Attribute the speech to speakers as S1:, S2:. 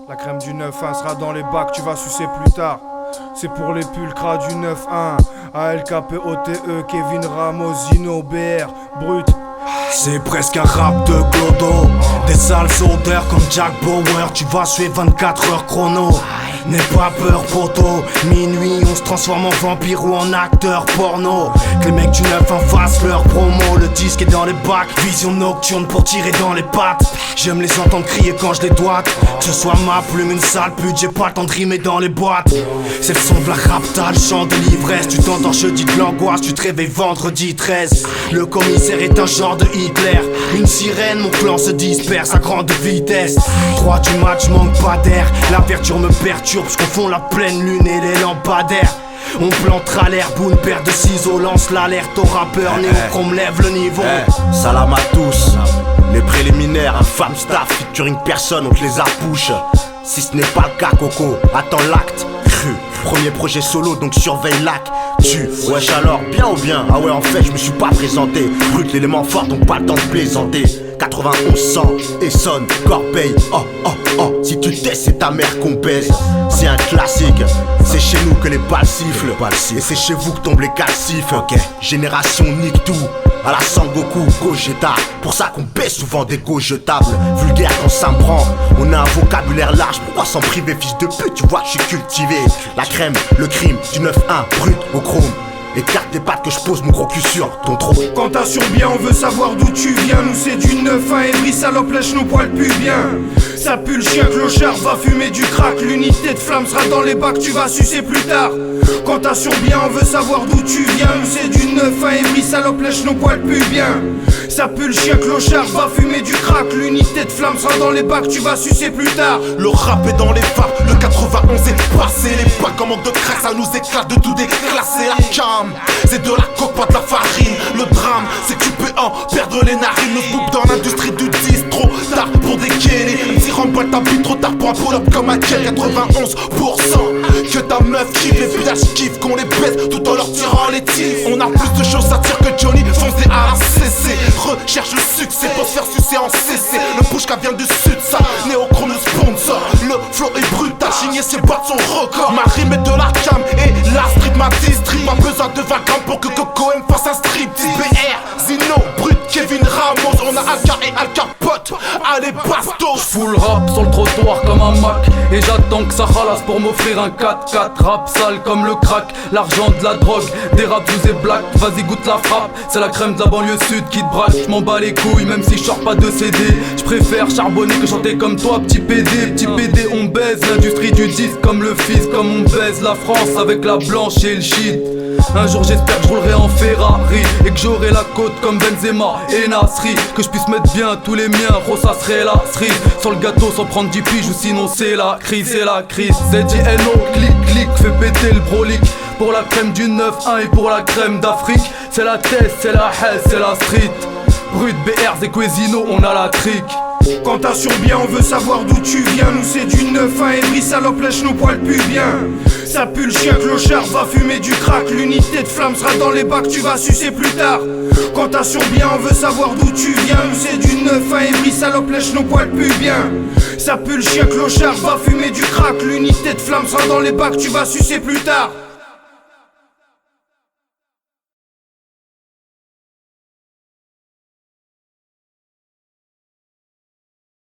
S1: La crème du 9-1 sera dans les bacs, tu vas sucer plus tard. C'est pour les pulcras du 9-1. ALKPOTE, Kevin Ramos, Zino, BR, Brut.
S2: C'est presque un rap de clodo. Des sales odeurs comme Jack Bauer. Tu vas suer 24 heures chrono. N'aie pas peur poto. Minuit on se transforme en vampire ou en acteur porno. Que les mecs du 9-1 fassent leur promo. Le disque est dans les bacs. Vision nocturne pour tirer dans les pattes. J'aime les entendre crier quand je les doite. Que ce soit ma plume, une sale pute. J'ai pas le temps de rimer dans les boîtes. C'est le son de la rapta, le chant de l'ivresse. Tu t'endors jeudi de l'angoisse, tu te réveilles vendredi 13. Le commissaire est un genre de Hitler. Une sirène, mon clan se disperse à grande vitesse. 3 du match, manque pas d'air. La verdure me perturbe, je confonds la pleine lune et les lampadaires. On plantera l'herbe ou une paire de ciseaux. Lance l'alerte aux rappeurs, Néochrome lève le niveau.
S3: Salam à tous. Les préliminaires, un femme staff, featuring personne, on te les appouche. Si ce n'est pas le cas, Coco, attends l'acte. Cru, premier projet solo, donc surveille l'actu. Wesh alors, bien ou bien? Ah ouais, en fait, je me suis pas présenté. Brut, l'élément fort, donc pas le temps de plaisanter. 91 100, Essonne, Corbeil, si tu t'es, c'est ta mère qu'on baise. C'est un classique, c'est chez nous que les balles sifflent. Et c'est chez vous que tombent les calcifs. Génération nique tout, à la Sangoku, Gogeta. Pour ça qu'on baisse souvent des go jetables. Vulgaire quand ça me prend, on a un vocabulaire large. Pourquoi s'en priver, fils de pute? Tu vois que je suis cultivé. La crème, le crime, du 9-1, brut au chrome. Écarte tes pattes que je pose mon gros cul sur ton trône.
S1: Quand t'assures bien, on veut savoir d'où tu viens. Nous c'est du 9-1 et bris, salope, lèche nos poils plus bien. Ça pue le chien clochard, va fumer du crack. L'unité de flamme sera dans les bacs, tu vas sucer plus tard. Quand t'assures bien, on veut savoir d'où tu viens. Nous c'est du 9-1 et bris, salope, lèche nos poils plus bien. Ça pue le chien clochard, va fumer du crack. L'unité de flamme sera dans les bacs, tu vas sucer plus tard.
S4: Le rap est dans les vapes, le 91 est passé. Les bacs en manque de crack, ça nous éclate de tout déclasser. La cam, c'est de la coque, pas de la farine. Le drame, c'est que tu peux en perdre les narines. Le bouc dans l'industrie du 10, trop tard pour dégainer. Un petit remballe ta bite trop tard pour un pull-up comme un Ken. 91% que ta meuf kiffe, les villages kiffent qu'on les baisse tout en leur tirant les tifs. On a plus de choses à dire que Johnny, foncez à CC. Recherche le succès pour se faire sucer en CC. Le Pouchka vient du sud, ça, Néochrome le sponsor. Le flow est brutal, Chigné ses battre son record. Ma rime est de la cam et la street m'a district. Pas besoin de 20 grammes pour que Coco M fasse un strip. BR, Zino, Brut, Kevin Ramos. On a Alka et Alcapote, allez bastos.
S5: Full rap sur le trottoir comme un Mac. Et j'attends que ça ralasse pour m'offrir un 4-4. Rap sale comme le crack, l'argent de la drogue. Des raps et black, vas-y goûte la frappe. C'est la crème de la banlieue sud qui te braque. J'm'en bats les couilles même si j'sors pas de CD. J'préfère charbonner que chanter comme toi, petit PD. Petit PD on baise l'industrie du disque comme le fils. Comme on baise la France avec la blanche et le shit. Un jour j'espère que je roulerai en Ferrari et que j'aurai la côte comme Benzema et Nasri. Que je puisse mettre bien tous les miens, gros ça serait la cerise. Sur le gâteau sans prendre 10 piges ou sinon c'est la crise, c'est la crise. ZJNO, clic clic, fait péter le brolic. Pour la crème du 9-1 et pour la crème d'Afrique. C'est la tête, c'est la haine, c'est la street. Brut, BR, Zequezino, on a la trique.
S1: Quand t'assures bien, on veut savoir d'où tu viens. Nous c'est du 9-1 et bris, salope, lèche nos poils plus bien. Ça pue le chien clochard, va fumer du crack. L'unité de flamme sera dans les bacs, tu vas sucer plus tard. Quand t'assures bien, on veut savoir d'où tu viens. Nous c'est du 9-1 et bris, salope, lèche nos poils plus bien. Ça pue le chien clochard, va fumer du crack. L'unité de flamme sera dans les bacs, tu vas sucer plus tard.